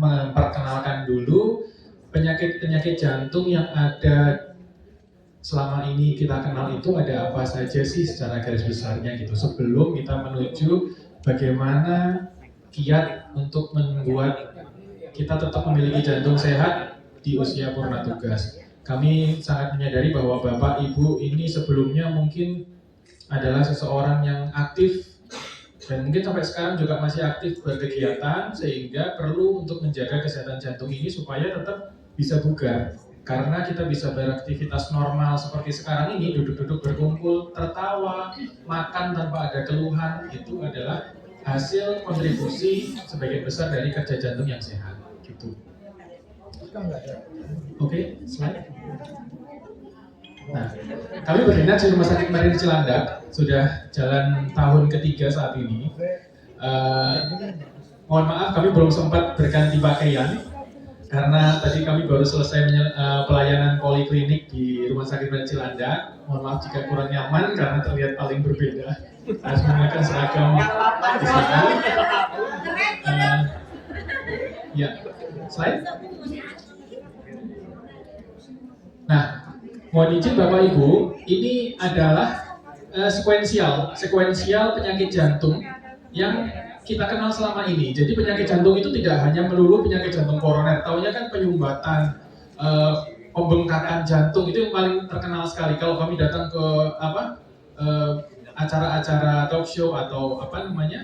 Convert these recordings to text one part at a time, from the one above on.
memperkenalkan dulu penyakit-penyakit jantung yang ada selama ini kita kenal itu ada apa saja sih secara garis besarnya gitu, sebelum kita menuju bagaimana kiat untuk membuat kita tetap memiliki jantung sehat di usia purna tugas. Kami sangat menyadari bahwa Bapak Ibu ini sebelumnya mungkin adalah seseorang yang aktif dan mungkin sampai sekarang juga masih aktif berkegiatan, sehingga perlu untuk menjaga kesehatan jantung ini supaya tetap bisa bugar. Karena kita bisa beraktivitas normal seperti sekarang ini, duduk-duduk berkumpul, tertawa, makan tanpa ada keluhan, itu adalah hasil kontribusi sebagian besar dari kerja jantung yang sehat. Gitu. Oke, slide. Nah, kami berdinas di Rumah Sakit Marin Cilandak, sudah jalan tahun ketiga saat ini. Mohon maaf, kami belum sempat berganti pakaian, karena tadi kami baru selesai pelayanan poliklinik di Rumah Sakit Marin Cilandak. Mohon maaf jika kurang nyaman karena terlihat paling berbeda. Harus menggunakan seragam di sana. Ya, slide. Nah, mohon izin Bapak Ibu, ini adalah sekuensial penyakit jantung yang kita kenal selama ini. Jadi penyakit jantung itu tidak hanya melulu penyakit jantung koroner. Taunya kan penyumbatan, pembengkakan jantung, itu yang paling terkenal sekali. Kalau kami datang ke acara-acara talk show atau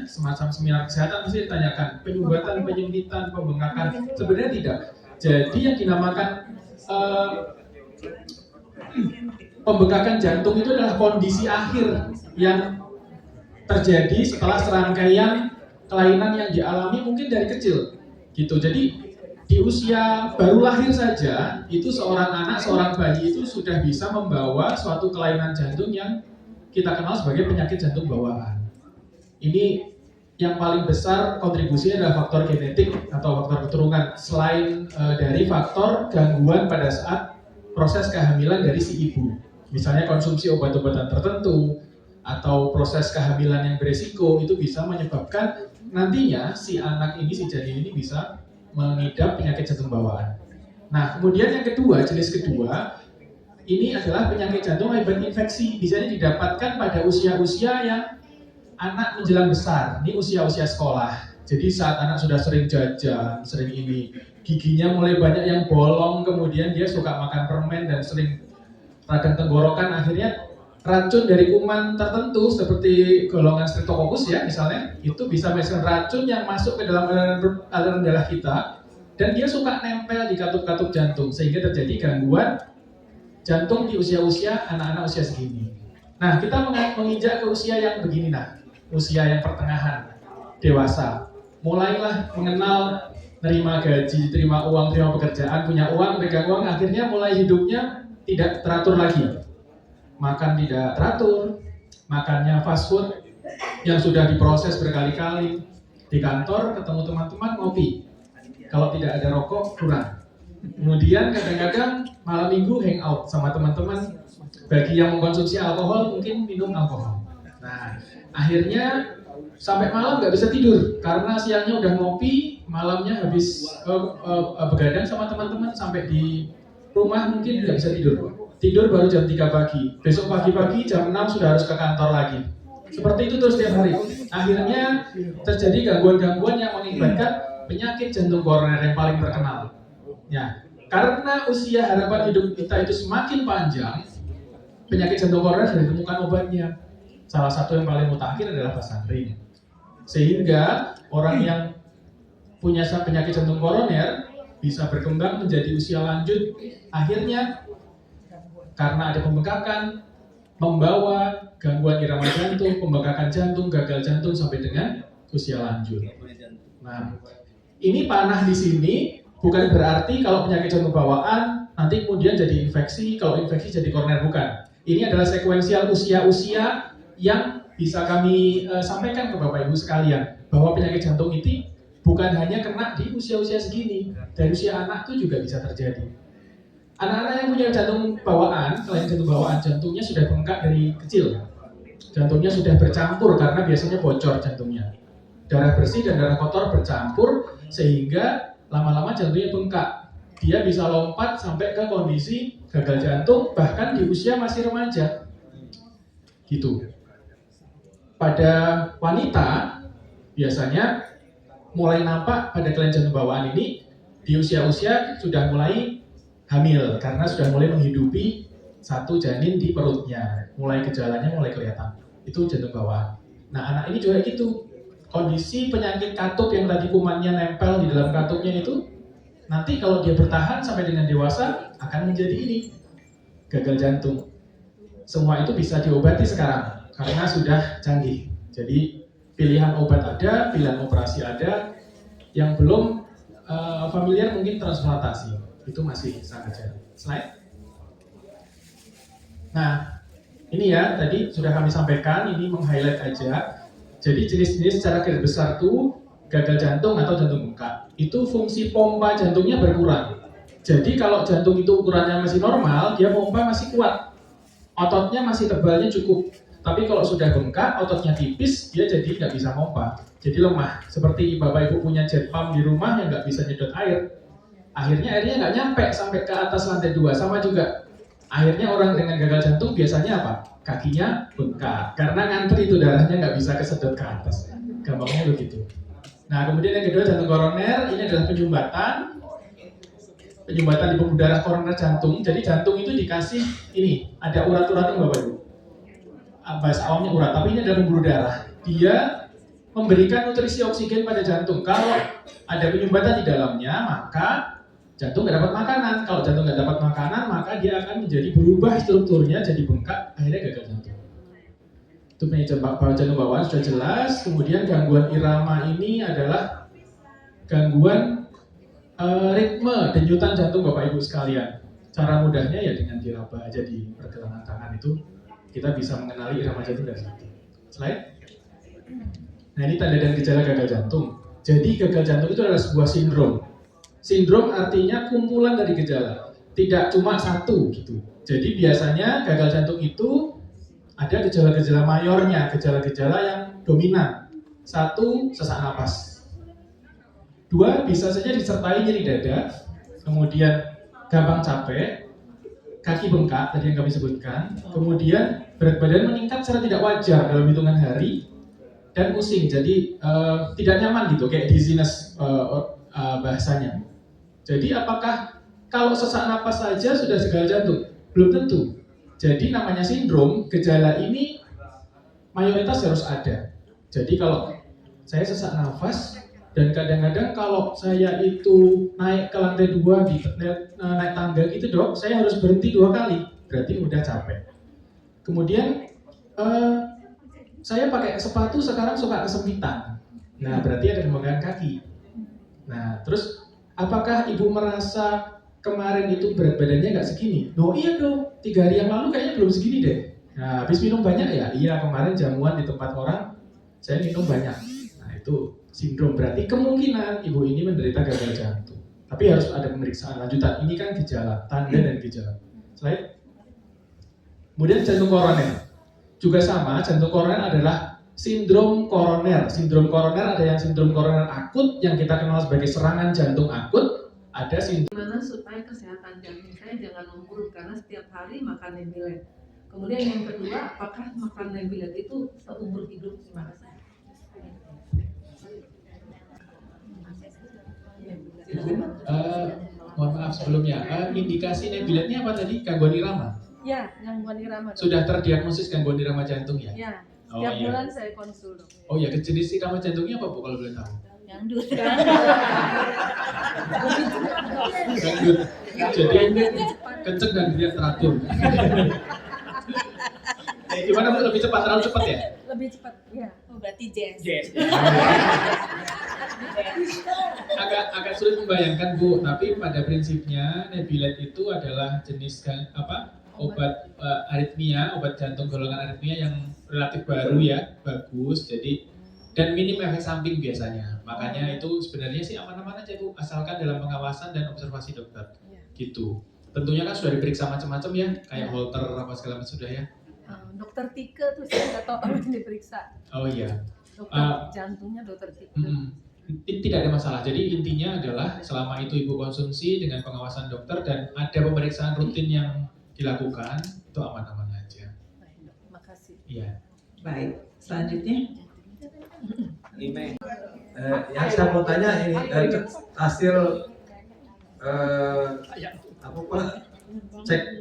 semacam seminar kesehatan, mesti ditanyakan penyumbatan, penyempitan, pembengkakan. Sebenarnya tidak. Jadi yang dinamakan pembengkakan jantung itu adalah kondisi akhir yang terjadi setelah serangkaian kelainan yang dialami mungkin dari kecil gitu. Jadi di usia baru lahir saja itu seorang anak, seorang bayi itu sudah bisa membawa suatu kelainan jantung yang kita kenal sebagai penyakit jantung bawaan. Ini yang paling besar kontribusinya adalah faktor genetik atau faktor keturunan, selain dari faktor gangguan pada saat proses kehamilan dari si ibu. Misalnya konsumsi obat-obatan tertentu atau proses kehamilan yang beresiko, itu bisa menyebabkan nantinya si anak ini, si janin ini bisa mengidap penyakit jantung bawaan. Nah, kemudian yang kedua, jenis kedua, ini adalah penyakit jantung akibat infeksi. Biasanya didapatkan pada usia-usia yang anak menjelang besar, ini usia-usia sekolah. Jadi saat anak sudah sering jajan, sering ini, giginya mulai banyak yang bolong, kemudian dia suka makan permen dan sering radang tenggorokan, akhirnya racun dari kuman tertentu seperti golongan Streptococcus ya misalnya, itu bisa menyebabkan racun yang masuk ke dalam aliran darah kita, dan dia suka nempel di katup-katup jantung sehingga terjadi gangguan jantung di usia-usia anak-anak usia segini. Nah, kita menginjak ke usia yang begini, usia yang pertengahan, dewasa, mulailah mengenal terima gaji, terima uang, terima pekerjaan, punya uang, pegang uang, akhirnya mulai hidupnya tidak teratur lagi. Makan tidak teratur, makannya fast food yang sudah diproses berkali-kali. Di kantor ketemu teman-teman ngopi, kalau tidak ada rokok kurang. Kemudian kadang-kadang malam minggu hangout sama teman-teman, bagi yang mengkonsumsi alkohol mungkin minum alkohol. Nah, akhirnya sampai malam nggak bisa tidur karena siangnya udah ngopi, malamnya habis begadang sama teman-teman, sampai di rumah mungkin nggak bisa tidur baru jam 3 pagi, besok pagi-pagi jam 6 sudah harus ke kantor lagi. Seperti itu terus setiap hari. Akhirnya terjadi gangguan-gangguan yang mengakibatkan penyakit jantung koroner yang paling terkenal. Ya, karena usia harapan hidup kita itu semakin panjang, penyakit jantung koroner sudah ditemukan obatnya. Salah satu yang paling mutakhir adalah Basandrin. Sehingga orang yang punya penyakit jantung koroner bisa berkembang menjadi usia lanjut, akhirnya karena ada pembengkakan, membawa gangguan irama jantung, pembengkakan jantung, gagal jantung sampai dengan usia lanjut. Nah, ini panah di sini bukan berarti kalau penyakit jantung bawaan nanti kemudian jadi infeksi, kalau infeksi jadi koroner, bukan. Ini adalah sekuensial usia-usia yang bisa kami sampaikan ke Bapak Ibu sekalian, bahwa penyakit jantung itu bukan hanya kena di usia-usia segini, dari usia anak itu juga bisa terjadi. Anak-anak yang punya jantung bawaan, selain jantung bawaan, jantungnya sudah bengkak dari kecil. Jantungnya sudah bercampur karena biasanya bocor jantungnya. Darah bersih dan darah kotor bercampur sehingga lama-lama jantungnya bengkak. Dia bisa lompat sampai ke kondisi gagal jantung bahkan di usia masih remaja. Gitu. Pada wanita biasanya mulai nampak pada kelainan jantung bawaan ini di usia-usia sudah mulai hamil karena sudah mulai menghidupi satu janin di perutnya. Mulai gejalanya mulai kelihatan. Itu jantung bawaan. Nah, anak ini juga gitu. Kondisi penyakit katup yang tadi kumannya nempel di dalam katupnya itu nanti kalau dia bertahan sampai dengan dewasa akan menjadi ini gagal jantung. Semua itu bisa diobati sekarang karena sudah canggih. Jadi pilihan obat ada, pilihan operasi ada. Yang belum familiar mungkin transplantasi. Itu masih sangat jarang. Slide. Nah, ini ya tadi sudah kami sampaikan, ini meng-highlight aja. Jadi jenis-jenis secara garis besar tuh gagal jantung atau jantung bengkak. Itu fungsi pompa jantungnya berkurang. Jadi kalau jantung itu ukurannya masih normal, dia pompa masih kuat. Ototnya masih tebalnya cukup. Tapi kalau sudah bengkak, ototnya tipis, dia jadi nggak bisa pompa. Jadi lemah. Seperti Bapak Ibu punya jet pump di rumah yang nggak bisa nyedot air. Akhirnya airnya nggak nyampe sampai ke atas lantai 2. Sama juga. Akhirnya orang dengan gagal jantung biasanya apa? Kakinya bengkak. Karena ngantri itu darahnya nggak bisa kesedot ke atas. Gampangnya begitu. Nah, kemudian yang kedua jantung koroner, ini adalah penyumbatan di pembuluh darah koroner jantung. Jadi jantung itu dikasih ini, ada urat-uratnya Bapak Ibu. Bahasa awamnya urat, tapi ini adalah pembuluh darah. Dia memberikan nutrisi oksigen pada jantung. Kalau ada penyumbatan di dalamnya, maka jantung nggak dapat makanan. Kalau jantung nggak dapat makanan, maka dia akan menjadi berubah strukturnya, jadi bengkak, akhirnya gagal jantung. Itu penyakit jantung bawaan sudah jelas. Kemudian gangguan irama ini adalah gangguan ritme denyutan jantung Bapak Ibu sekalian. Cara mudahnya ya dengan diraba aja di pergelangan tangan itu kita bisa mengenali irama jantung dari situ. Slide. Nah, ini tanda dan gejala gagal jantung. Jadi gagal jantung itu adalah sebuah sindrom. Sindrom artinya kumpulan dari gejala, tidak cuma satu gitu. Jadi biasanya gagal jantung itu ada gejala-gejala mayornya, gejala-gejala yang dominan. 1, sesak napas. 2, bisa saja disertai nyeri dada, kemudian gampang capek, kaki bengkak, tadi yang kami sebutkan, kemudian berat badan meningkat secara tidak wajar dalam hitungan hari, dan pusing, jadi tidak nyaman gitu, kayak dizziness bahasanya. Jadi apakah kalau sesak napas saja sudah gagal jantung? Belum tentu. Jadi namanya sindrom, gejala ini mayoritas harus ada. Jadi kalau saya sesak nafas, dan kadang-kadang kalau saya itu naik ke lantai 2 naik tangga gitu dok, saya harus berhenti 2 kali, berarti udah capek. Kemudian saya pakai sepatu sekarang suka kesempitan, nah berarti ada pembengkakan kaki. Nah terus apakah ibu merasa kemarin itu berat badannya nggak segini? Oh iya dong, 3 hari yang lalu kayaknya belum segini deh. Nah habis minum banyak ya? Iya kemarin jamuan di tempat orang saya minum banyak. Nah itu sindrom, berarti kemungkinan ibu ini menderita gagal jantung. Tapi harus ada pemeriksaan lanjutan. Ini kan gejala, tanda dan gejala. Slide. Kemudian jantung koroner. Juga sama, jantung koroner adalah sindrom koroner. Sindrom koroner ada yang sindrom koroner akut yang kita kenal sebagai serangan jantung akut. Ada sindrom. Gimana supaya kesehatan jantung saya jangan memburuk karena setiap hari makan Nebilet. Kemudian yang kedua, apakah makan Nebilet itu seumur hidup? Terima kasih. Mohon maaf sebelumnya, indikasi Nebiletnya apa tadi? Gangguan irama? Ya, gangguan irama. Sudah terdiagnosis gangguan irama jantung ya? Ya, setiap bulan saya konsul. Oh ya, jenis irama jantungnya apa Bu kalau boleh tahu? Dangdut. Dangdut. Jadi kenceng dan tidak teratur. Gimana Bu, lebih cepat, terlalu cepat ya? Lebih cepat, ya. Oh, berarti jazz. Agak sulit membayangkan Bu, tapi pada prinsipnya Nebilet itu adalah jenis obat aritmia, obat jantung golongan aritmia yang relatif baru ya, bagus. Jadi dan minim efek samping biasanya. Makanya itu sebenarnya sih aman-aman aja Bu, asalkan dalam pengawasan dan observasi dokter. Gitu. Tentunya kan sudah diperiksa macam-macam ya, kayak Holter apa segala macam sudah ya. Dokter Tike tuh saya nggak tahu apa yang diperiksa. Oh iya. Dokter jantungnya dokter Tike. Tidak ada masalah. Jadi intinya adalah selama itu ibu konsumsi dengan pengawasan dokter dan ada pemeriksaan rutin yang dilakukan, itu aman-aman aja. Makasih. Iya. Baik, selanjutnya. Yang saya mau tanya ini hasil apa Pak,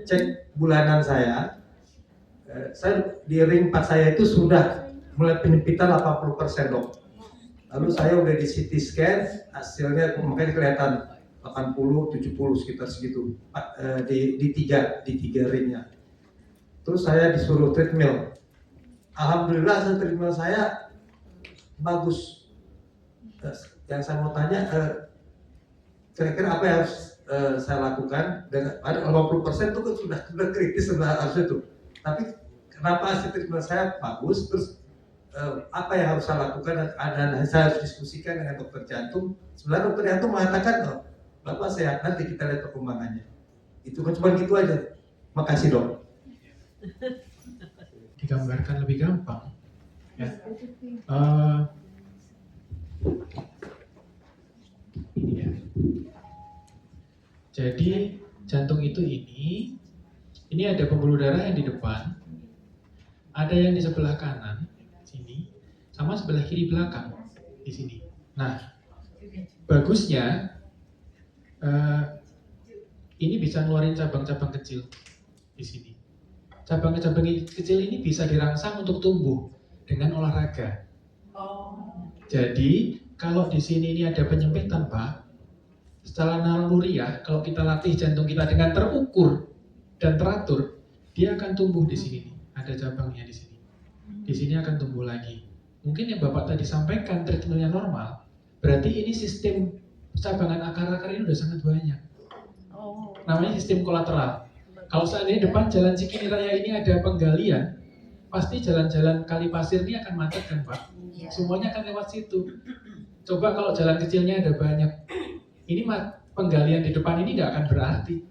cek bulanan saya di ring 4 saya itu sudah mulai penyempitan 80% dok. Lalu saya udah di CT scan, hasilnya makanya kelihatan 80, 70 sekitar segitu di tiga ringnya. Terus saya disuruh treadmill. Alhamdulillah hasil treadmill saya bagus. Yang saya mau tanya, kira-kira apa yang harus saya lakukan? Dan ada 50% itu kan sudah kritis harusnya tuh. Tapi kenapa hasil treatment saya bagus? Terus apa yang harus saya lakukan? Dan saya harus diskusikan dengan dokter jantung. Sebenarnya dokter jantung mengatakan, oh, Bapak sehat, nanti kita lihat perkembangannya. Itu kan cuma gitu aja. Makasih dok. Digambarkan lebih gampang. Ya. Ini ya. Jadi jantung itu ini ada pembuluh darah yang di depan, ada yang di sebelah kanan sini, sama sebelah kiri belakang di sini. Nah, bagusnya ini bisa ngeluarin cabang-cabang kecil di sini. Cabang-cabang kecil ini bisa dirangsang untuk tumbuh dengan olahraga. Jadi kalau di sini ini ada penyempitan Pak, secara naluriah kalau kita latih jantung kita dengan terukur dan teratur, dia akan tumbuh di sini. Ada cabangnya di sini. Di sini akan tumbuh lagi. Mungkin yang Bapak tadi sampaikan treatmentnya normal, berarti ini sistem cabangan akar-akar ini udah sangat banyak. Namanya sistem kolateral. Kalau seandainya depan jalan Cikini Raya ini ada penggalian, pasti jalan-jalan kali pasir ini akan macet kan Pak? Semuanya akan lewat situ. Coba kalau jalan kecilnya ada banyak, ini penggalian di depan ini nggak akan berarti.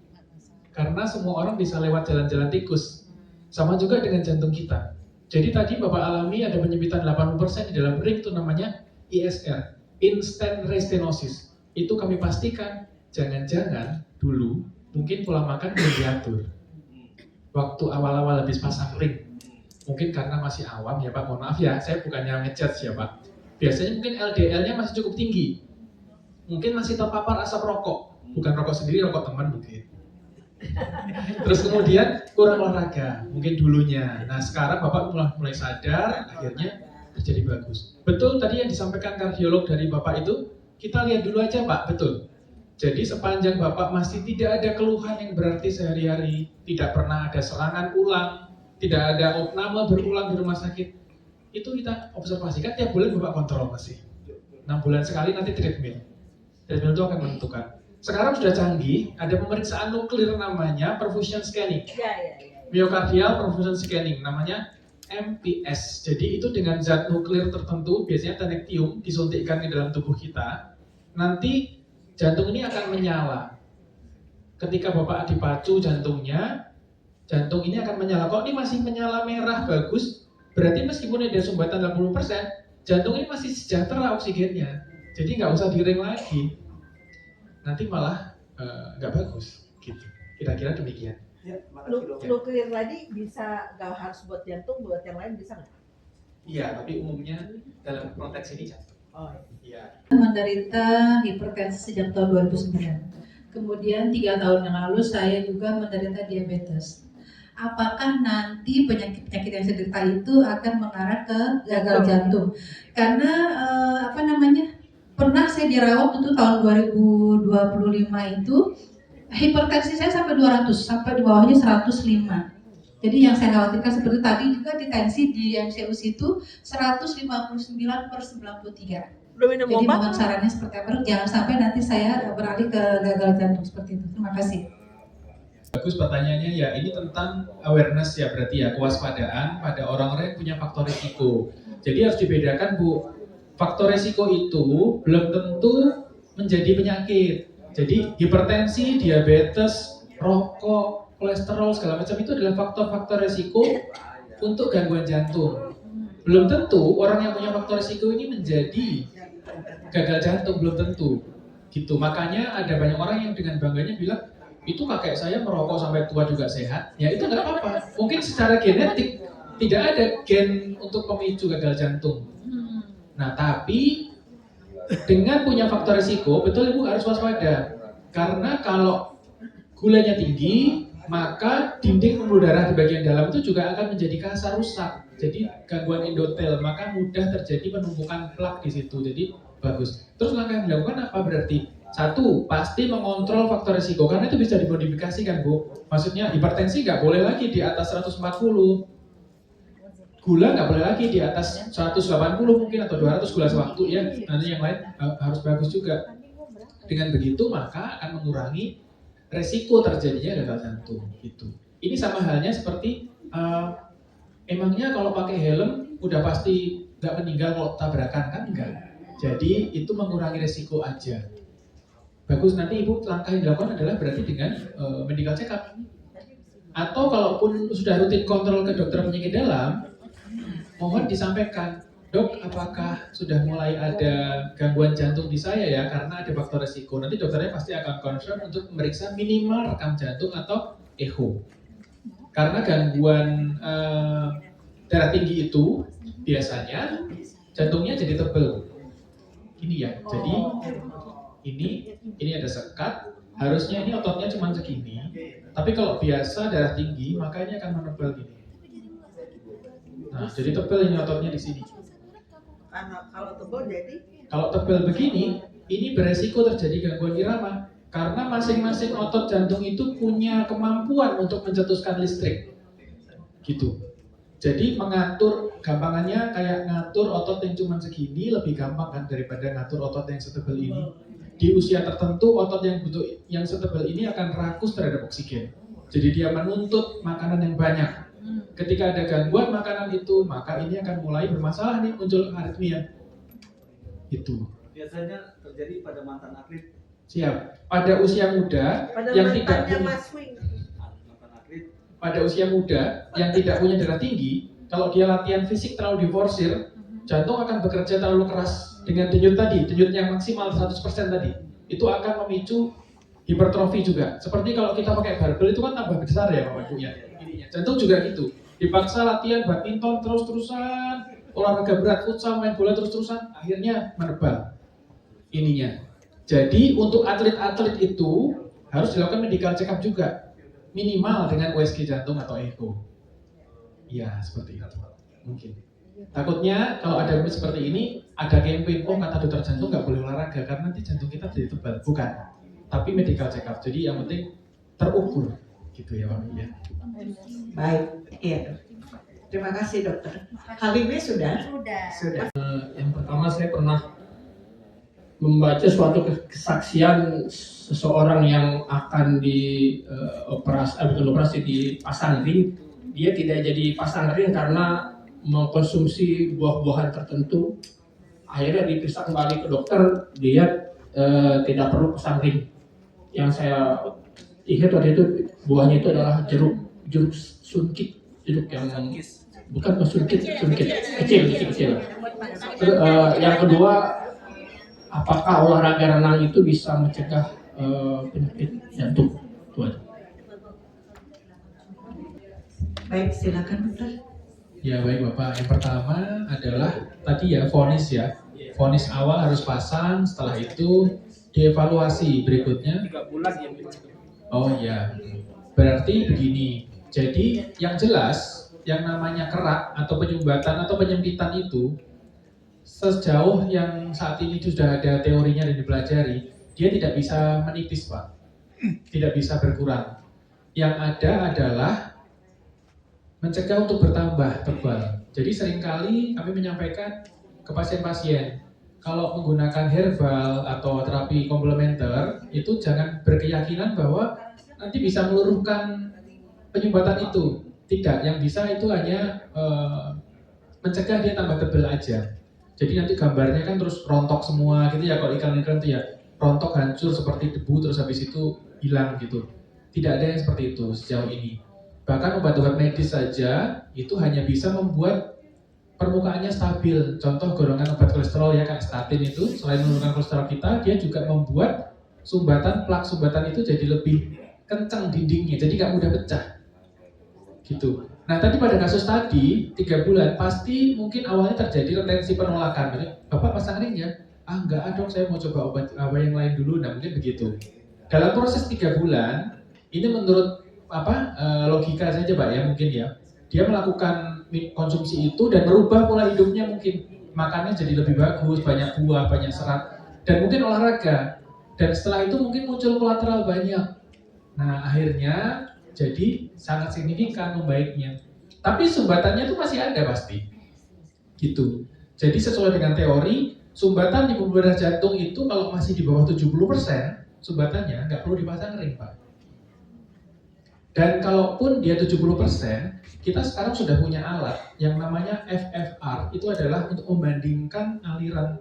Karena semua orang bisa lewat jalan-jalan tikus. Sama juga dengan jantung kita. Jadi tadi Bapak alami ada penyempitan 80% di dalam ring, itu namanya ISR, Instant Restenosis. Itu kami pastikan, jangan-jangan dulu mungkin pola makan belum diatur. Waktu awal-awal habis pasang ring, mungkin karena masih awam ya Pak, mohon maaf ya, saya bukannya ngejudge ya Pak. Biasanya mungkin LDL-nya masih cukup tinggi, mungkin masih terpapar asap rokok, bukan rokok sendiri, rokok teman mungkin. Terus kemudian kurang olahraga, mungkin dulunya. Nah sekarang Bapak mulai sadar, akhirnya terjadi bagus. Betul tadi yang disampaikan kardiolog dari Bapak itu, kita lihat dulu aja Pak, betul. Jadi sepanjang Bapak masih tidak ada keluhan yang berarti sehari-hari, tidak pernah ada serangan ulang, tidak ada opname berulang di rumah sakit, itu kita observasikan tiap bulan Bapak kontrol masih. 6 bulan sekali nanti treatment. Treatment itu akan menentukan. Sekarang sudah canggih, ada pemeriksaan nuklir namanya perfusion scanning. Myocardial perfusion scanning, namanya MPS. Jadi itu dengan zat nuklir tertentu, biasanya tenectium, disuntikkan ke dalam tubuh kita. Nanti jantung ini akan menyala. Ketika Bapak dipacu jantungnya, jantung ini akan menyala. Kok ini masih menyala merah bagus, berarti meskipun ada sumbatan 80%, jantung ini masih sejahtera oksigennya. Jadi nggak usah diring lagi. Nanti malah nggak bagus. Gitu. Kira-kira demikian. Ya, nuklir tadi bisa nggak harus buat jantung, buat yang lain bisa nggak? Iya, tapi umumnya dalam konteks ini jantung. Oh Iya. Menderita hipertensi sejak tahun 2009. Kemudian 3 tahun yang lalu saya juga menderita diabetes. Apakah nanti penyakit-penyakit yang saya derita itu akan mengarah ke gagal jantung? Karena pernah saya dirawat itu tahun 2025 itu hipertensi saya sampai 200, sampai di bawahnya 105. Jadi yang saya khawatirkan seperti tadi juga di tensi di MCUS itu 159/93. Jadi mohon sarannya seperti apa? Jangan sampai nanti saya beralih ke gagal jantung seperti itu. Terima kasih. Bagus pertanyaannya ya, ini tentang awareness ya, berarti ya kewaspadaan pada orang-orang yang punya faktor risiko. Jadi harus dibedakan Bu, faktor risiko itu belum tentu menjadi penyakit. Jadi hipertensi, diabetes, rokok, kolesterol segala macam itu adalah faktor-faktor risiko untuk gangguan jantung. Belum tentu orang yang punya faktor risiko ini menjadi gagal jantung, belum tentu. Gitu. Makanya ada banyak orang yang dengan bangganya bilang, itu kakek saya merokok sampai tua juga sehat. Ya itu nggak apa-apa. Mungkin secara genetik tidak ada gen untuk pemicu gagal jantung. Nah, tapi dengan punya faktor risiko, betul Ibu harus waspada. Karena kalau gulanya tinggi, maka dinding pembuluh darah di bagian dalam itu juga akan menjadi kasar, rusak. Jadi gangguan endotel, maka mudah terjadi penumpukan plak di situ. Jadi bagus. Terus langkah yang dilakukan apa berarti? Satu, pasti mengontrol faktor risiko, karena itu bisa dimodifikasi kan Bu. Maksudnya hipertensi nggak boleh lagi di atas 140. Gula nggak boleh lagi di atas 180 mungkin atau 200 gula sewaktu ya. Nanti yang lain harus bagus juga. Dengan begitu maka akan mengurangi resiko terjadinya gagal jantung gitu. Ini sama halnya seperti emangnya kalau pakai helm udah pasti nggak meninggal kalau tabrakan, kan enggak. Jadi itu mengurangi resiko aja. Bagus, nanti Ibu langkah yang dilakukan adalah berarti dengan medical check up. Atau kalaupun sudah rutin kontrol ke dokter penyakit dalam, mohon disampaikan, Dok, apakah sudah mulai ada gangguan jantung di saya ya, karena ada faktor resiko. Nanti dokternya pasti akan concern untuk memeriksa minimal rekam jantung atau echo. Karena gangguan darah tinggi itu biasanya jantungnya jadi tebel. Ini ya, jadi ini ada sekat, harusnya ini ototnya cuma segini. Tapi kalau biasa darah tinggi, maka ini akan menebal gini. Nah, jadi tebal ini ototnya di sini. Karena kalau tebal jadi Kalau tebal begini, ini beresiko terjadi gangguan irama. Karena masing-masing otot jantung itu punya kemampuan untuk mencetuskan listrik. Gitu. Jadi mengatur, gampangannya kayak ngatur otot yang cuma segini lebih gampang kan daripada ngatur otot yang setebal ini. Di usia tertentu otot yang setebal ini akan rakus terhadap oksigen. Jadi dia menuntut makanan yang banyak. Ketika ada gangguan makanan itu, maka ini akan mulai bermasalah nih, muncul aritmia. Itu. Biasanya terjadi pada mantan atlet. Siap. Pada usia muda pada yang tidak mantannya punya, Mas Wing. Mantan atlet. pada usia muda yang tidak punya darah tinggi, kalau dia latihan fisik terlalu diforsir, jantung akan bekerja terlalu keras dengan denyut tadi, denyut yang maksimal 100% tadi. Itu akan memicu hipertrofi juga. Seperti kalau kita pakai barbel itu kan tambah besar ya Bapak Ibu ya. Jantung juga gitu. Dipaksa latihan badminton terus-terusan, olahraga berat, futsal, main bola terus-terusan, akhirnya menebal ininya. Jadi untuk atlet-atlet itu harus dilakukan medical check up juga, minimal dengan USG jantung atau echo. Ya seperti itu mungkin. Takutnya kalau ada seperti ini, ada campaign, oh kata dokter jantung nggak boleh olahraga karena nanti jantung kita jadi tebal. Bukan, tapi medical check up. Jadi yang penting terukur, gitu ya Pak. Ya. Baik, iya. Terima kasih dokter. Halime sudah? Sudah. Yang pertama saya pernah membaca suatu kesaksian seseorang yang akan operasi dipasang ring. Dia tidak jadi pasang ring karena mengkonsumsi buah-buahan tertentu. Akhirnya diperiksa kembali ke dokter, dia tidak perlu pasang ring. Yang saya ingat waktu itu buahnya itu adalah jeruk sunkit, jeruk yang bukan sunkit kecil. Yang kedua, apakah olahraga renang itu bisa mencegah penyakit jantung? Itu aja. Baik, silakan dokter. Ya baik Bapak, yang pertama adalah tadi ya vonis ya. Vonis awal harus pasang, setelah itu dievaluasi berikutnya. 3 bulan dia bilang. Oh iya, berarti begini. Jadi yang jelas, yang namanya kerak atau penyumbatan atau penyempitan itu sejauh yang saat ini sudah ada teorinya dan dipelajari, dia tidak bisa menipis Pak, tidak bisa berkurang. Yang ada adalah mencegah untuk bertambah tebal. Jadi seringkali kami menyampaikan ke pasien-pasien, kalau menggunakan herbal atau terapi komplementer, itu jangan berkeyakinan bahwa nanti bisa meluruhkan penyumbatan itu. Tidak, yang bisa itu hanya mencegah dia tambah tebal aja. Jadi nanti gambarnya kan terus rontok semua gitu ya, kalau iklan-iklan itu ya, rontok hancur seperti debu terus habis itu hilang gitu. Tidak ada yang seperti itu sejauh ini. Bahkan obat-obat medis saja itu hanya bisa membuat permukaannya stabil. Contoh golongan obat kolesterol ya kayak statin itu, selain menurunkan kolesterol kita, dia juga membuat plak sumbatan itu jadi lebih kencang dindingnya, jadi nggak mudah pecah. Gitu. Nah tadi pada kasus tadi 3 bulan pasti mungkin awalnya terjadi retensi penolakan. Bapak pasang ring ya? Ah enggak dong, saya mau coba obat yang lain dulu. Nah mungkin begitu. Dalam proses 3 bulan ini menurut logika saja Pak ya mungkin ya. Dia melakukan konsumsi itu dan merubah pola hidupnya mungkin. Makannya jadi lebih bagus, banyak buah, banyak serat, dan mungkin olahraga. Dan setelah itu mungkin muncul kolateral banyak. Nah akhirnya jadi sangat signifikan membaiknya. Tapi sumbatannya itu masih ada pasti. Gitu. Jadi sesuai dengan teori, sumbatan di pembuluh darah jantung itu kalau masih di bawah 70%, sumbatannya nggak perlu dipasang ring, Pak. Dan kalaupun dia 70%, kita sekarang sudah punya alat yang namanya FFR. Itu adalah untuk membandingkan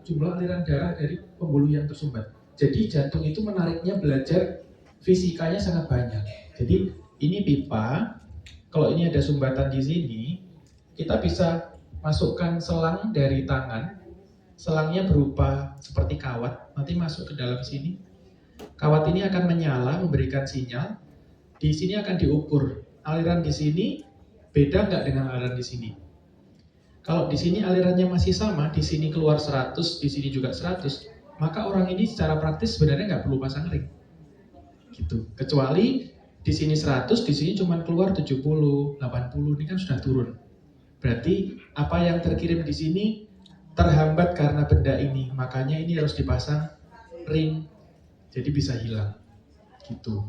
jumlah aliran darah dari pembuluh yang tersumbat. Jadi jantung itu menariknya belajar fisikanya sangat banyak. Jadi ini pipa, kalau ini ada sumbatan di sini, kita bisa masukkan selang dari tangan. Selangnya berupa seperti kawat, nanti masuk ke dalam sini. Kawat ini akan menyala, memberikan sinyal. Di sini akan diukur aliran di sini beda nggak dengan aliran di sini. Kalau di sini alirannya masih sama, di sini keluar 100, di sini juga 100, maka orang ini secara praktis sebenarnya nggak perlu pasang ring. Gitu. Kecuali di sini 100, di sini cuma keluar 70, 80, ini kan sudah turun. Berarti apa yang terkirim di sini terhambat karena benda ini, makanya ini harus dipasang ring, jadi bisa hilang. Gitu.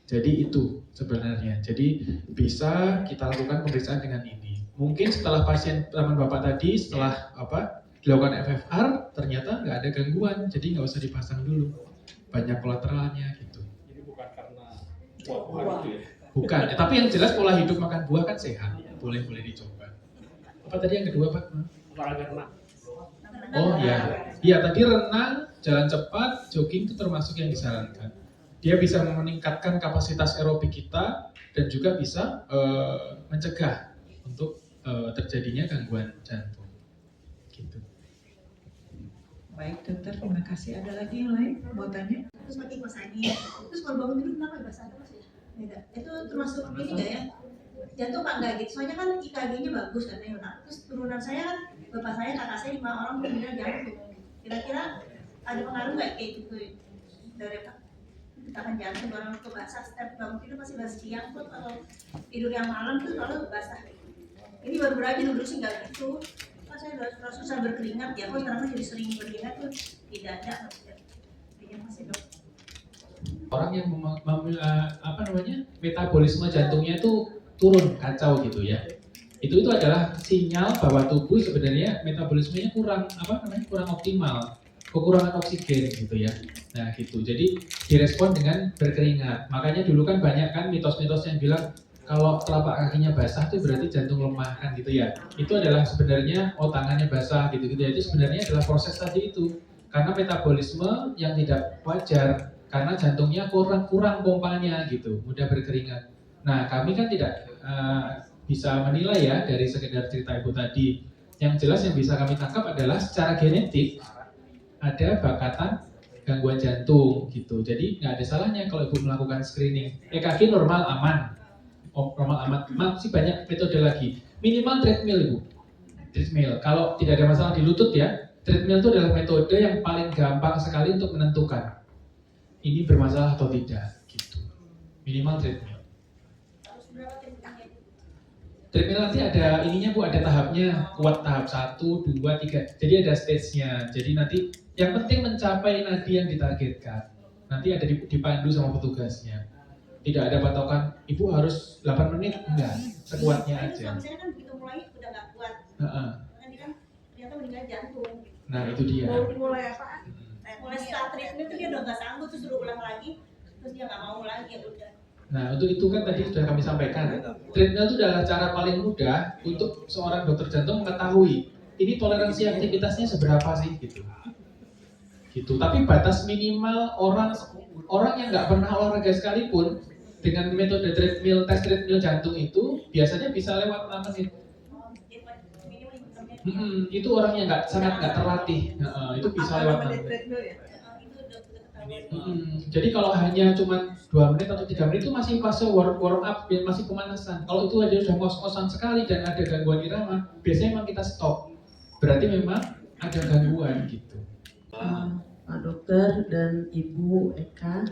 Jadi itu sebenarnya. Jadi bisa kita lakukan pemeriksaan dengan ini. Mungkin setelah pasien teman Bapak tadi, setelah dilakukan FFR, ternyata nggak ada gangguan, jadi nggak usah dipasang dulu. Banyak kolateralnya gitu. Buah-buahan itu ya? Bukan, tapi yang jelas pola hidup makan buah kan sehat, boleh dicoba. Apa tadi yang kedua Pak? Olahraga renang. Oh iya tadi renang, jalan cepat, jogging itu termasuk yang disarankan. Dia bisa meningkatkan kapasitas aerobik kita dan juga bisa mencegah untuk terjadinya gangguan jantung. Gitu. Baik dokter, terima kasih. Ada lagi yang lain mau tanya? Terus pakai kipas angin. Terus kalau bangun tidur kenapa basah terus ya? Beda. Itu termasuk ini nggak ya? Jantung Pak nggak gitu. Soalnya kan IKG-nya bagus katanya. Nah, terus turunan saya kan bapak saya, kakak saya 5 orang kemudian jantung. Kira-kira ada pengaruh nggak kayak gitu dari Pak? Tekan jantung orang itu basah. Setiap bangun tidur masih basah siang pun kalau tidur yang malam tuh selalu basah. Ini baru aja dulu sih nggak gitu. Saya udah susah berkeringat ya, kok sekarang jadi sering berkeringat tuh tidak ada masih dok. Orang yang metabolisme jantungnya itu turun, kacau gitu ya. Itu adalah sinyal bahwa tubuh sebenarnya metabolismenya kurang optimal, kekurangan oksigen gitu ya. Nah gitu, jadi direspon dengan berkeringat. Makanya dulu kan banyak kan mitos-mitos yang bilang kalau telapak kakinya basah itu berarti jantung lemah kan gitu ya. Itu adalah sebenarnya tangannya basah gitu ya. Itu sebenarnya adalah proses tadi itu. Karena metabolisme yang tidak wajar, karena jantungnya kurang pompanya gitu, mudah berkeringat. Nah kami kan tidak bisa menilai ya dari sekedar cerita ibu tadi. Yang jelas yang bisa kami tangkap adalah secara genetik ada bakatan gangguan jantung gitu. Jadi nggak ada salahnya kalau ibu melakukan screening. EKG normal aman. Normal amat, masih banyak metode lagi. Minimal treadmill ibu. Treadmill. Kalau tidak ada masalah di lutut ya, treadmill itu adalah metode yang paling gampang sekali untuk menentukan ini bermasalah atau tidak. Gitu. Minimal treadmill. Treadmill nanti ada ininya bu, ada tahapnya, kuat tahap 1, 2, 3. Jadi ada stage-nya. Jadi nanti yang penting mencapai nadi yang ditargetkan. Nanti ada dipandu sama petugasnya. Tidak ada patokan, ibu harus 8 menit, enggak, sekuatnya aja. Misalnya kan begitu mulai udah nggak kuat, nanti kan ternyata meninggal jantung. Nah itu dia. Mulai apaan? Mulai start treatment itu dia udah nggak sanggup, terus suruh ulang lagi, terus dia nggak mau lagi ya udah. Nah untuk itu kan tadi sudah kami sampaikan, treadmill itu adalah cara paling mudah untuk seorang dokter jantung mengetahui ini toleransi aktivitasnya seberapa sih gitu. Tapi batas minimal orang yang nggak pernah olahraga sekalipun dengan metode tes treadmill jantung itu biasanya bisa lewat 6 menit. Itu orang yang sangat nggak terlatih. Itu bisa lewat 6 menit. treadmill ya? Jadi kalau hanya cuma 2 menit atau 3 menit itu masih fase warm up, masih pemanasan. Kalau itu aja sudah ngos-ngosan sekali dan ada gangguan irama, biasanya memang kita stop. Berarti memang ada gangguan gitu. Pak Dokter dan Ibu Eka,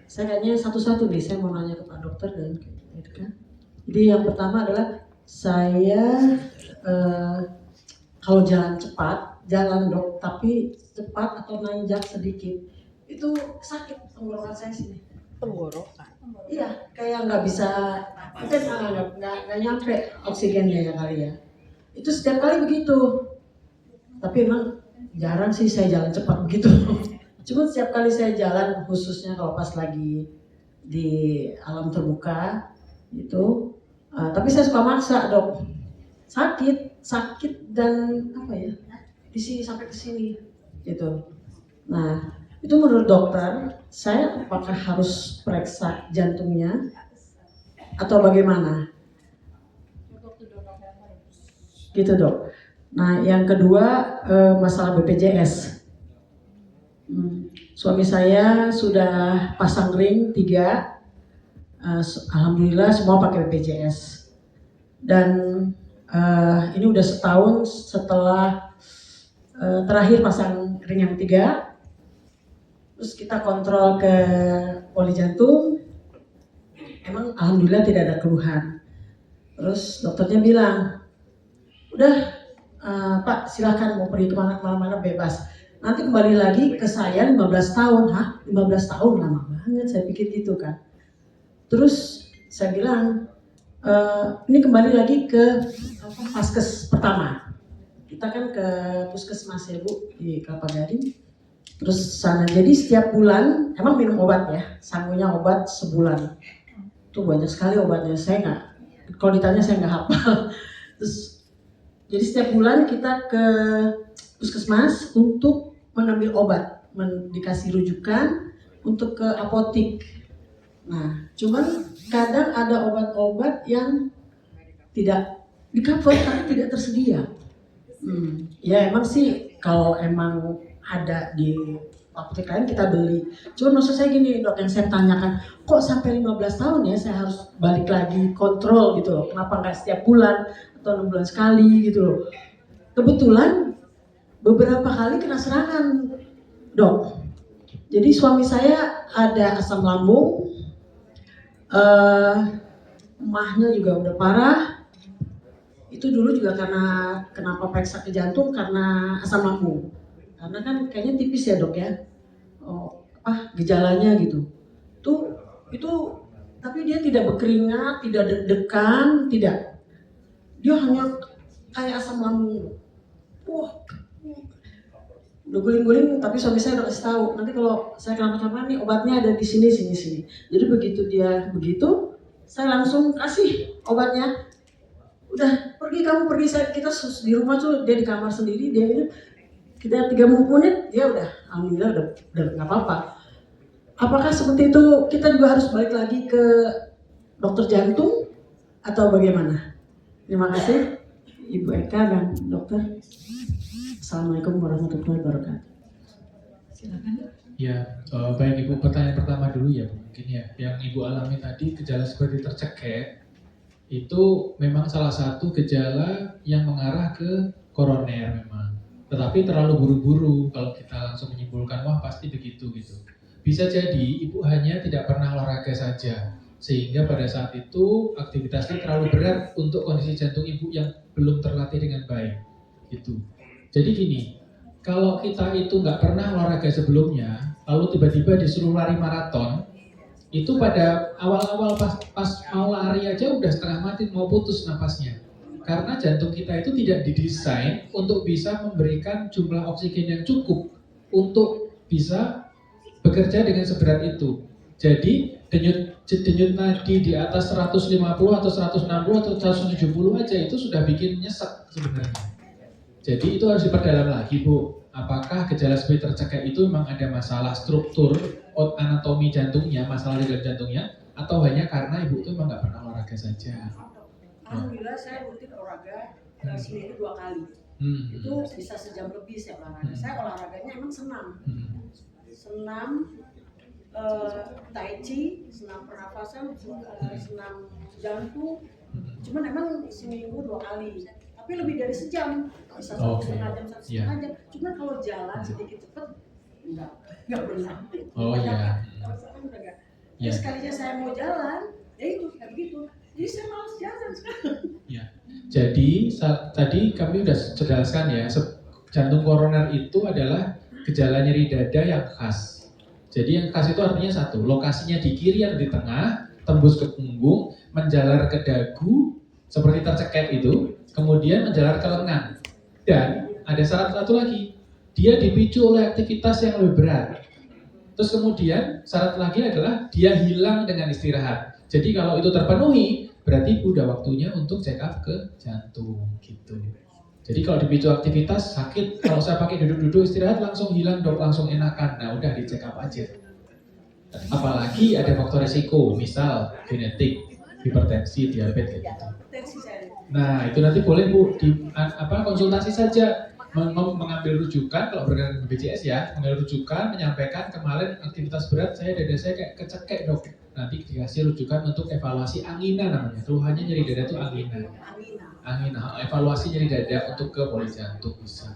saya kayaknya satu-satu nih, saya mau nanya ke Pak Dokter dan ke Eka. Jadi yang pertama adalah saya kalau jalan cepat, jalan dok, tapi cepat atau nanjak sedikit, itu sakit tenggorokan saya sini. Tenggorokan. Iya, kayak nggak bisa, mungkin nggak nyampe oksigennya ya kali ya. Itu setiap kali begitu. Tapi emang jarang sih saya jalan cepat begitu. Cuma setiap kali saya jalan, khususnya kalau pas lagi di alam terbuka gitu, tapi saya suka maksa dok. Sakit dan apa ya, di sini sampai ke sini gitu. Nah, itu menurut dokter, saya apakah harus periksa jantungnya atau bagaimana? Gitu dok. Nah, yang kedua masalah BPJS. Suami saya sudah pasang ring 3, alhamdulillah semua pakai BPJS. Dan ini udah setahun setelah terakhir pasang ring yang 3. Terus kita kontrol ke poli jantung, emang alhamdulillah tidak ada keluhan. Terus dokternya bilang, udah Pak silahkan mau pergi kemana-mana bebas. Nanti kembali lagi ke saya 15 tahun. Hah? 15 tahun lama banget, saya pikir gitu kan. Terus saya bilang, ini kembali lagi ke Paskes pertama. Kita kan ke puskesmas ya Bu, di Kelapa Gading. Terus sana, jadi setiap bulan emang minum obat ya, sangunya obat sebulan. Itu banyak sekali obatnya, saya nggak, kalau ditanya saya nggak hafal. Terus jadi setiap bulan kita ke puskesmas untuk mengambil obat, dikasih rujukan untuk ke apotik. Nah, cuman kadang ada obat-obat yang tidak di cover tapi tidak tersedia. Ya emang sih kalau emang ada di apotek lain kita beli. Cuma maksud saya gini dok, yang saya tanyakan, kok sampai 15 tahun ya saya harus balik lagi kontrol gitu loh. Kenapa nggak setiap bulan atau 6 bulan sekali gitu loh. Kebetulan beberapa kali kena serangan dok. Jadi suami saya ada asam lambung, emahnya juga udah parah. Itu dulu juga karena kenapa periksa ke jantung karena asam lambung. Karena kan kayaknya tipis ya dok ya, gejalanya gitu. Itu tapi dia tidak berkeringat, tidak deg-degan, tidak. Dia hanya kayak asam lambung. Udah guling-guling, tapi suami saya udah kasih tahu. Nanti kalau saya kenapa-kenapa nih obatnya ada di sini. Jadi begitu dia begitu, saya langsung kasih obatnya. Udah kamu pergi, kita di rumah tuh dia di kamar sendiri, dia ini. Kita 30 menit, dia udah, alhamdulillah udah nggak apa-apa. Apakah seperti itu kita juga harus balik lagi ke dokter jantung atau bagaimana? Terima kasih Ibu Eka dan dokter. Assalamualaikum warahmatullahi wabarakatuh. Silakan. Ya, baik Ibu, pertanyaan pertama dulu ya mungkin ya. Yang Ibu alami tadi gejala seperti tercekek itu memang salah satu gejala yang mengarah ke koroner memang. Tetapi terlalu buru-buru kalau kita langsung menyimpulkan wah pasti begitu gitu. Bisa jadi ibu hanya tidak pernah olahraga saja sehingga pada saat itu aktivitasnya terlalu berat untuk kondisi jantung ibu yang belum terlatih dengan baik gitu. Jadi gini, kalau kita itu nggak pernah olahraga sebelumnya lalu tiba-tiba disuruh lari maraton, itu pada awal-awal pas mau lari aja udah setengah mati, mau putus napasnya. Karena jantung kita itu tidak didesain untuk bisa memberikan jumlah oksigen yang cukup untuk bisa bekerja dengan seberat itu. Jadi denyut nadi di atas 150 atau 160 atau 170 aja itu sudah bikin nyesek sebenarnya. Jadi itu harus diperdalam lagi Bu. Apakah gejala seperti tercekek itu memang ada masalah struktur anatomi jantungnya, masalah di dalam jantungnya, atau hanya karena ibu itu memang nggak pernah olahraga saja? Alhamdulillah saya rutin olahraga seminggu 2 kali. Itu bisa sejam lebih saya olahraga. Saya olahraganya emang senam, tai chi, senam pernafasan, senam jantung. Cuman emang seminggu 2 kali, tapi lebih dari sejam, bisa 1,5 jam, 1,5 jam. Cuman kalau jalan sedikit cepet, enggak pernah. Oh iya. Kalau jalan udah enggak. Ya sekalinya saya mau jalan, ya itu kayak begitu. Jadi saya malas jalan sekarang. Ya. Jadi tadi kami sudah jelaskan ya, jantung koroner itu adalah gejala nyeri dada yang khas. Jadi yang khas itu artinya satu, lokasinya di kiri atau di tengah, tembus ke punggung, menjalar ke dagu, seperti tercekek itu, kemudian menjalar ke lengan. Dan ada syarat satu lagi, dia dipicu oleh aktivitas yang lebih berat. Terus kemudian syarat lagi adalah dia hilang dengan istirahat. Jadi kalau itu terpenuhi, berarti udah waktunya untuk check up ke jantung gitu. Jadi kalau dipicu aktivitas sakit, kalau saya pakai duduk-duduk istirahat langsung hilang dok, langsung enakan. Nah udah di check up aja. Apalagi ada faktor risiko, misal genetik, hipertensi, diabetes gitu. Nah itu nanti boleh Bu konsultasi saja, mengambil rujukan kalau berkaitan dengan BPJS ya, mengambil rujukan, menyampaikan kemarin aktivitas berat dada saya kayak kecekek dok. Nanti dikasih rujukan untuk evaluasi angina namanya, keluhannya nyeri dada itu angina, evaluasi nyeri dada untuk ke poli jantung bisa.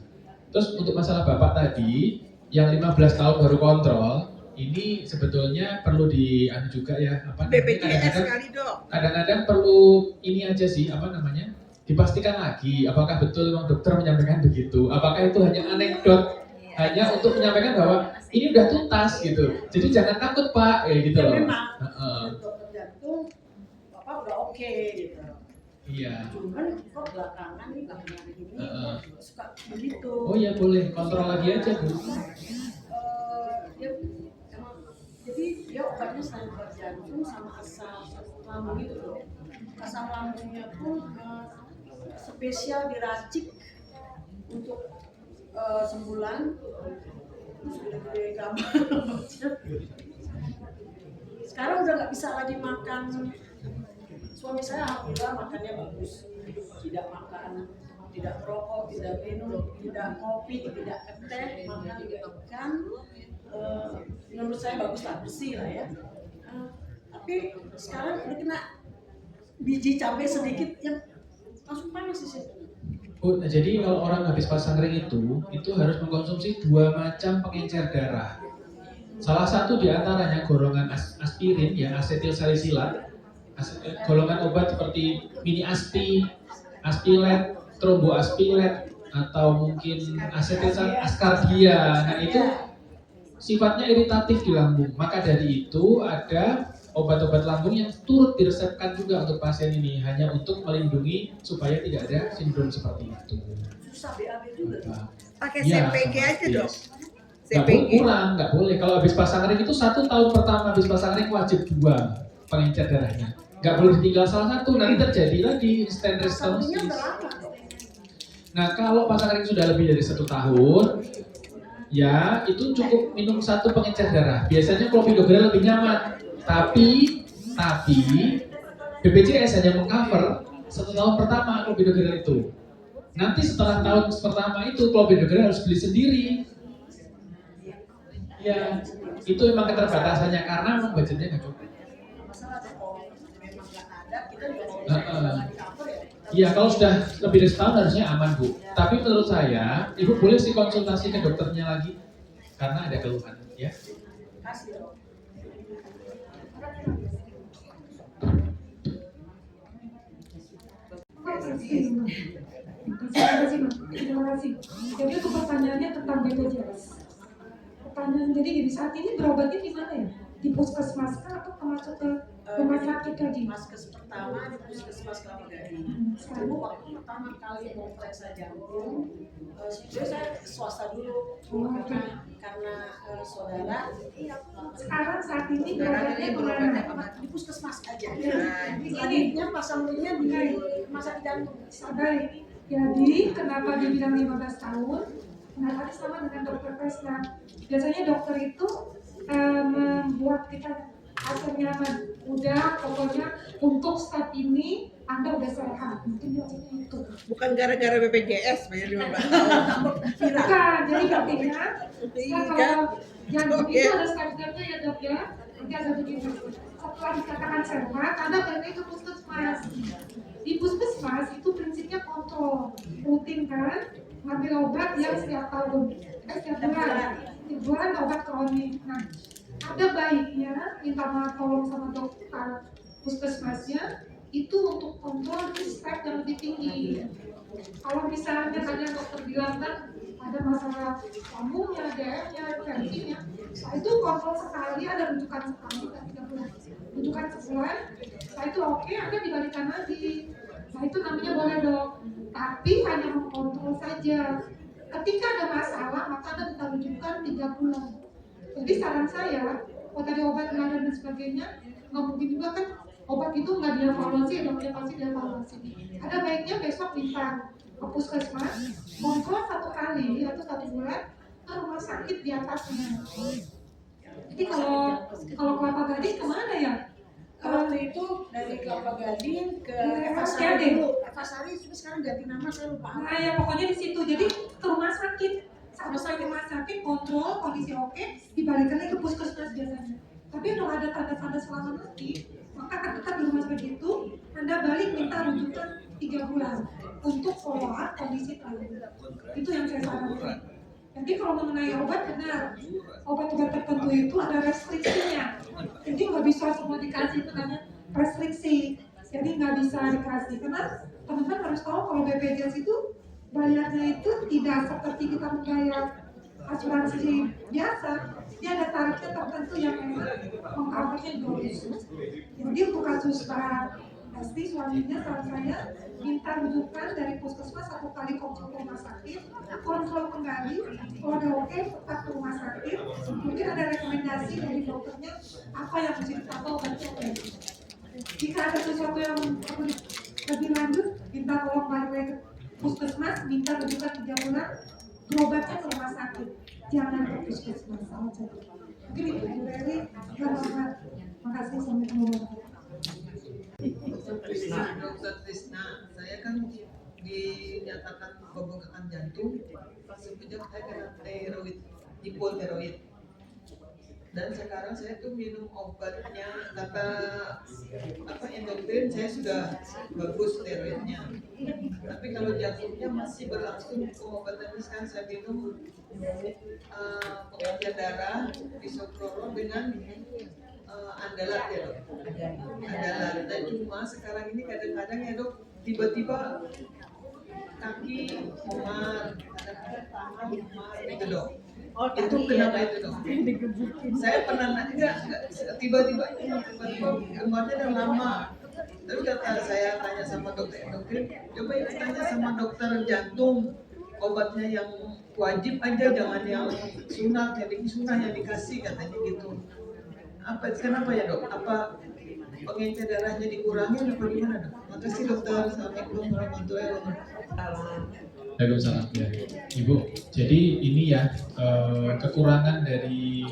Terus untuk masalah Bapak tadi, yang 15 tahun baru kontrol, ini sebetulnya perlu juga ya, BPJS kali dok. Kadang-kadang perlu ini aja sih, dipastikan lagi, apakah betul memang dokter menyampaikan begitu, apakah itu hanya anekdot, hanya untuk menyampaikan bahwa ini udah tuntas gitu, jadi jangan takut Pak, gitu loh. Dokter jantung, Bapak udah oke gitu. Iya. Cuman kok belakangan ini suka begitu. Oh iya boleh, kontrol lagi aja Bu. Jadi dia obatnya selain obat jantung sama asam lambung itu loh. Asam lambungnya pun spesial diracik untuk sebulan. Gede-gede gambar. Sekarang udah nggak bisa lagi makan. Suami saya alhamdulillah makannya bagus, tidak merokok, tidak minum, tidak kopi, tidak teh, makan ikan. Menurut saya bagus lah, bersih lah ya. Tapi sekarang udah kena biji cabai sedikit yang langsung panas di situ. Oh, jadi kalau orang habis pasang ring itu harus mengkonsumsi 2 macam pengencer darah. Salah satu diantaranya golongan aspirin, ya asetilsalisilat, golongan obat seperti mini aspilet, tromboaspilet, atau mungkin ascardia. Nah itu sifatnya iritatif di lambung. Maka dari itu ada obat-obat lambung yang turut diresepkan juga untuk pasien ini, hanya untuk melindungi supaya tidak ada sindrom seperti itu. Susah BAB juga. Pakai CPG aja dok. Nggak boleh. Kalau habis pasang ring itu 1 tahun pertama habis pasang ring wajib 2 pengencer darahnya. Nggak boleh ditinggal salah satu, nanti terjadi lagi instant response. Nah kalau pasang ring sudah lebih dari 1 tahun, ya itu cukup minum 1 pengencer darah. Biasanya clopidogrel lebih nyaman, tapi BPJS hanya mengcover 1 tahun pertama clopidogrel itu. Nanti setelah tahun pertama itu clopidogrel harus beli sendiri. Ya itu memang keterbatasannya karena memang budgetnya nggak cukup. Iya, kalau sudah lebih dari setahun harusnya aman Bu. Tapi menurut saya, Ibu boleh sih konsultasi ke dokternya lagi karena ada keluhan, ya. Terima kasih. Jadi untuk pertanyaannya tentang BPJS. Pertanyaan jadi gini, saat ini berobatnya di mana ya? Di puskesmas atau masuk ke rumah sakit lagi? Maskes pertama di puskesmas Kelapa Gading. Dulu waktu pertama kali mau periksa jantung, sebenarnya saya swasta dulu, karena saudara. Sekarang saat ini berobatnya di mana? Di puskesmas aja. Ini pasang ringnya di rumah sakit jantung. Baik. Jadi kenapa dibilang 15 tahun? Nah tadi sama dengan dokter Vesna. Biasanya dokter itu membuat kita rasa nyaman. Udah pokoknya untuk step ini Anda udah sehat, mungkin maksudnya itu. Bukan gara-gara BPJS bayar 15 tahun. Bukan, jadi artinya ya kalau jantung Oke. itu ada step-stepnya ya dok ya. Nanti ada begini. Setelah dikatakan sehat, Anda balik ke puskesmas. Di puskesmas itu prinsipnya kontrol, rutin kan, ngambil obat yang setiap tahun, setiap bulan obat kronik. Nah, ada baiknya minta maaf tolong sama dokter puskesmasnya itu untuk kontrol di step yang lebih tinggi. Kalau misalnya tanya dokter bilang kan ada masalah lambungnya, DM-nya, tensinya, nah itu kontrol sekali, ada rujukan sekali, dan 3 bulan. Rujukan sebulan, nah itu oke, Anda dibalikan lagi. Nah itu namanya boleh dok, tapi hanya mengkontrol saja. Ketika ada masalah, maka Anda minta rujukan 3 bulan. Jadi saran saya, kalau tadi obat nggak ada dan sebagainya, nggak mungkin juga kan obat itu nggak dievaluasi, dokter pasti dievaluasi. Ada baiknya besok minta ke puskesmas, kontrol 1 kali atau 1 bulan ke rumah sakit di atasnya. Jadi kalau Kelapa Gading kemana ya? Waktu itu dari Kelapa Gading ke Evasari dulu. Evasari cuma sekarang ganti nama saya lupa. Nah ya pokoknya di situ. Jadi ke rumah sakit, sampai rumah sakit kontrol kondisi oke, dibalikan lagi ke puskesmas biasanya. Tapi kalau ada tanda-tanda selama mati, maka ketika di rumah sakit itu Anda balik minta rujukan 3 bulan untuk follow up kondisi terakhir. Itu yang saya sarankan. Jadi kalau mengenai obat benar, obat-obat tertentu itu ada restriksinya. Jadi nggak bisa semua dikasih, itu namanya restriksi. Jadi nggak bisa dikasih karena teman-teman harus tahu kalau BPJS itu bayarnya itu tidak seperti kita membayar asuransi biasa. Dia ada tarifnya tertentu yang mengcovernya gratis. Jadi untuk kasus Pak Asti suaminya, saran saya minta rujukan dari puskesmas 1 kali kontrol ke rumah sakit, kontrol kembali, kalau udah oke tetap ke rumah sakit. Mungkin ada rekomendasi dari dokternya apa yang mesti ditambah obatnya. Jika ada sesuatu yang perlu lebih lanjut, minta tolong balik lagi ke puskesmas, minta rujukan 3 bulan, berobatnya ke rumah sakit, jangan ke puskesmas saja. Mungkin itu Bu Reri, selamat. Makasih, sampai ketemu. Dokter Trisna, saya kan dinyatakan pembengkakan jantung semenjak saya kena tiroid, hipotiroid. Dan sekarang saya tuh minum obatnya, kata endokrin saya sudah bagus tiroidnya. Tapi kalau jantungnya masih berlangsung, obatannya sekarang saya minum pengencer darah, bisoprolol dengan andalat ya dok, andalat. Dan cuma sekarang ini kadang-kadang ya dok, tiba-tiba kaki memar, kadang-kadang tangan memar gitu dok. Itu kenapa itu dok? Saya pernah nanya, tiba-tiba kemarnya udah lama. Tapi kata saya tanya sama dokter endokrin, coba itu tanya sama dokter jantung, obatnya yang wajib aja, jangan yang sunat, yang dikasih katanya gitu. Kenapa ya dok? Apa pengencer darahnya dikurangi atau gimana dok? Makasih dokter. Assalamualaikum warahmatullahi wabarakatuh. Waalaikumsalam ya. Ibu, jadi ini ya kekurangan dari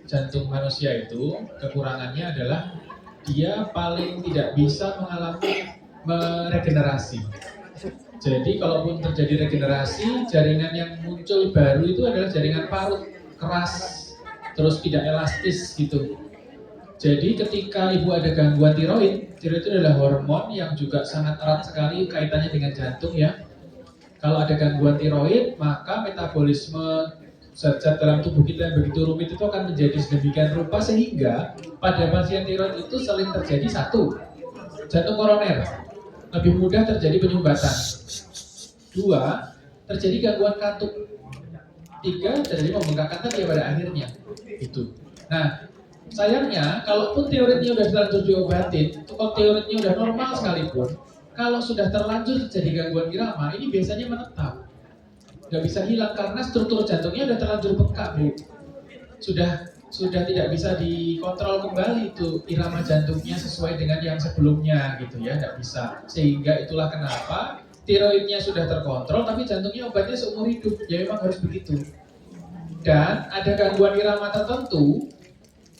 jantung manusia itu, kekurangannya adalah dia paling tidak bisa mengalami meregenerasi. Jadi kalaupun terjadi regenerasi, jaringan yang muncul baru itu adalah jaringan parut, keras, terus tidak elastis gitu. Jadi ketika ibu ada gangguan tiroid itu adalah hormon yang juga sangat erat sekali kaitannya dengan jantung ya. Kalau ada gangguan tiroid, maka metabolisme zat-zat dalam tubuh kita yang begitu rumit itu akan menjadi sedemikian rupa sehingga pada pasien tiroid itu sering terjadi 1, jantung koroner, lebih mudah terjadi penyumbatan. 2, terjadi gangguan katup. 3, terjadi pembengkakan tadi pada akhirnya. Itu. Nah, sayangnya, kalaupun tiroidnya udah terlanjur diobatin, kalau tiroidnya udah normal sekalipun, kalau sudah terlanjur terjadi gangguan irama, ini biasanya menetap. Nggak bisa hilang karena struktur jantungnya udah terlanjur bengkak, Bu. Sudah tidak bisa dikontrol kembali itu irama jantungnya sesuai dengan yang sebelumnya gitu ya, nggak bisa. Sehingga itulah kenapa tiroidnya sudah terkontrol, tapi jantungnya obatnya seumur hidup. Ya memang harus begitu. Dan ada gangguan irama tertentu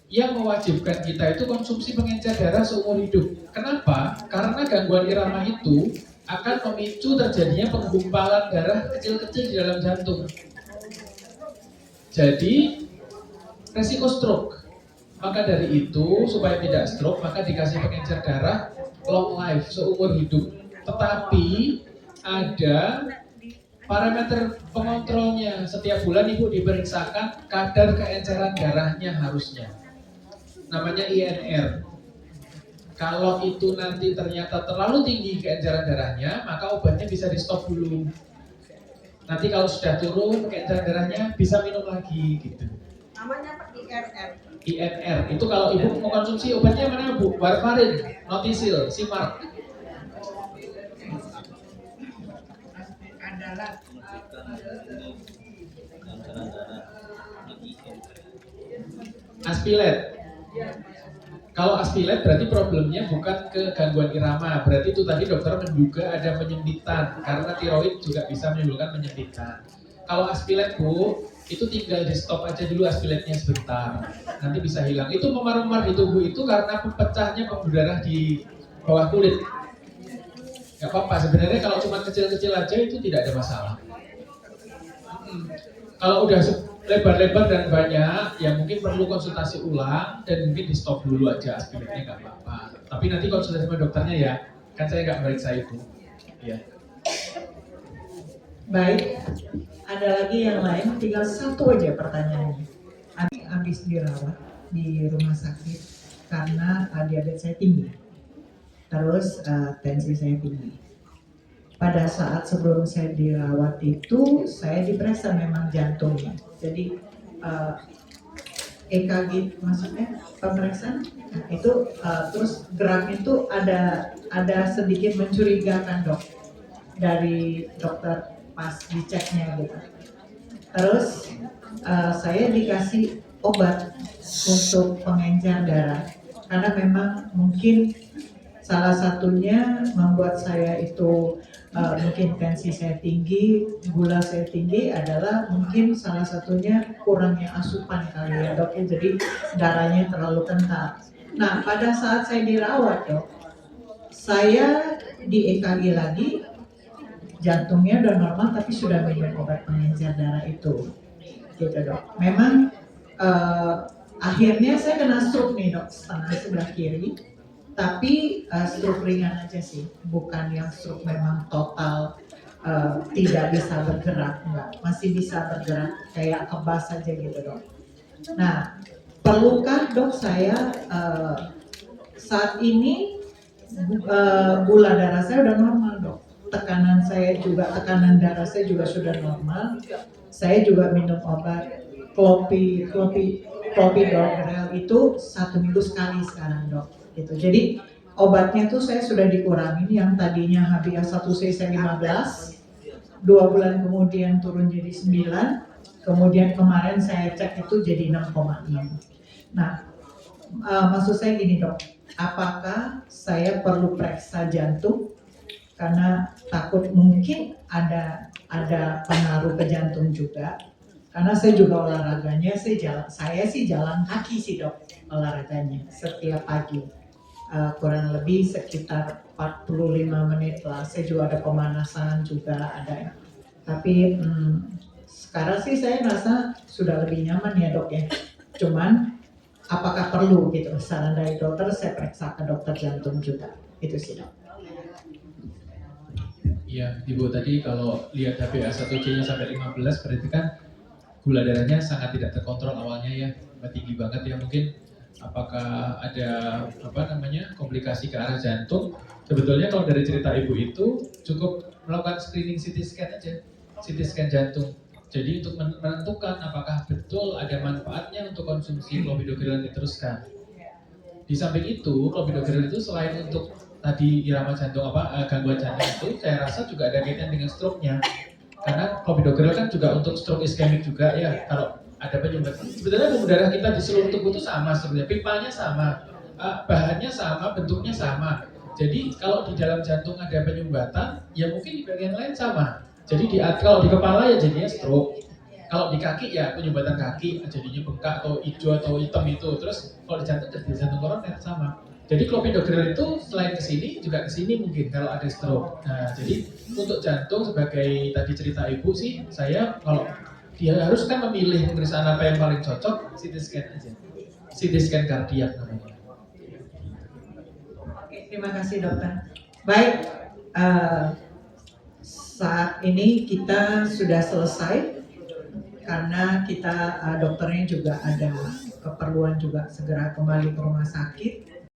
yang mewajibkan kita itu konsumsi pengencer darah seumur hidup. Kenapa? Karena gangguan irama itu akan memicu terjadinya penggumpalan darah kecil-kecil di dalam jantung. Jadi resiko stroke. Maka dari itu supaya tidak stroke maka dikasih pengencer darah long life seumur hidup. Tetapi ada parameter pengontrolnya. Setiap bulan ibu diperiksakan kadar keenceran darahnya harusnya. Namanya INR. Kalau itu nanti ternyata terlalu tinggi keenceran darahnya, maka obatnya bisa di stop dulu. Nanti kalau sudah turun keenceran darahnya bisa minum lagi gitu. Namanya apa? IRR. INR itu kalau ibu mau konsumsi obatnya mana bu? Warfarin, Notisil, Simark. Aspilet. Kalau aspilet berarti problemnya bukan ke gangguan irama, berarti itu tadi dokter menduga ada penyempitan karena tiroid juga bisa menimbulkan penyempitan. Kalau aspilet bu, itu tinggal di stop aja dulu aspiletnya sebentar, nanti bisa hilang. Itu memar-memar di tubuh itu karena pecahnya pembuluh darah di bawah kulit. Gak apa-apa sebenarnya kalau cuma kecil-kecil aja itu tidak ada masalah. Kalau udah lebar-lebar dan banyak, ya mungkin perlu konsultasi ulang dan mungkin di stop dulu aja aspiletnya nggak apa-apa. Tapi nanti konsultasi sama dokternya ya, kan saya nggak meriksa itu. Ya. Baik, ada lagi yang lain, tinggal satu aja pertanyaannya. Habis dirawat di rumah sakit karena diabetes saya tinggi, terus tensi saya tinggi. Pada saat sebelum saya dirawat itu saya diperiksa memang jantungnya. Jadi EKG maksudnya pemeriksaan itu terus geraknya itu ada sedikit mencurigakan dok dari dokter pas diceknya gitu. Terus saya dikasih obat untuk pengencer darah karena memang mungkin salah satunya membuat saya itu mungkin tensi saya tinggi, gula saya tinggi adalah mungkin salah satunya kurangnya asupan kali ya dok ya, jadi darahnya terlalu kental. Nah pada saat saya dirawat dok, saya di EKG lagi, jantungnya udah normal tapi sudah minum obat pengencer darah itu, gitu dok. Memang akhirnya saya kena stroke nih dok, setengah sebelah kiri. Tapi stroke ringan aja sih, bukan yang stroke memang total tidak bisa bergerak, enggak, masih bisa bergerak kayak kebas aja gitu dok. Nah, perlukah dok saya saat ini gula darah saya udah normal dok, tekanan darah saya juga sudah normal, saya juga minum obat clopidogrel itu 1 minggu sekali sekarang dok. Gitu. Jadi obatnya tuh saya sudah dikurangin yang tadinya HbA1c 15, 2 bulan kemudian turun jadi 9, kemudian kemarin saya cek itu jadi 6,6. Nah, maksud saya gini dok, apakah saya perlu periksa jantung karena takut mungkin ada pengaruh ke jantung juga? Karena saya juga olahraganya, saya sih jalan kaki sih dok olahraganya setiap pagi. Kurang lebih sekitar 45 menit lah. Saya juga ada pemanasan juga ada. Tapi sekarang sih saya merasa sudah lebih nyaman ya dok ya. Cuman apakah perlu gitu saran dari dokter saya periksa ke dokter jantung juga. Itu sih dok. Iya, Ibu tadi kalau lihat HbA1c-nya sampai 15 berarti kan gula darahnya sangat tidak terkontrol awalnya ya, tinggi banget ya mungkin. Apakah ada komplikasi ke arah jantung? Sebetulnya kalau dari cerita ibu itu cukup melakukan screening CT scan aja, CT scan jantung. Jadi untuk menentukan apakah betul ada manfaatnya untuk konsumsi clopidogrel diteruskan. Di samping itu, clopidogrel itu selain untuk tadi irama jantung gangguan jantung itu, saya rasa juga ada kaitan dengan stroke-nya. Karena clopidogrel kan juga untuk stroke iskemik juga ya. Kalau ada penyumbatan. Sebetulnya pembuluh darah kita di seluruh tubuh itu sama sebenarnya, pipanya sama, bahannya sama, bentuknya sama. Jadi kalau di dalam jantung ada penyumbatan, ya mungkin di bagian lain sama. Jadi kalau di kepala ya jadinya stroke. Kalau di kaki ya penyumbatan kaki jadinya bengkak atau hijau atau hitam itu. Terus kalau di jantung jadi jantung koroner sama. Jadi clopidogrel itu selain ke sini juga ke sini mungkin kalau ada stroke. Nah, jadi untuk jantung sebagai tadi cerita ibu sih, saya kalau dia harus kan memilih pemeriksaan apa yang paling cocok, CT scan aja. CT scan kardiak namanya. Oke, terima kasih dokter. Baik, saat ini kita sudah selesai karena kita dokternya juga ada keperluan juga segera kembali ke rumah sakit.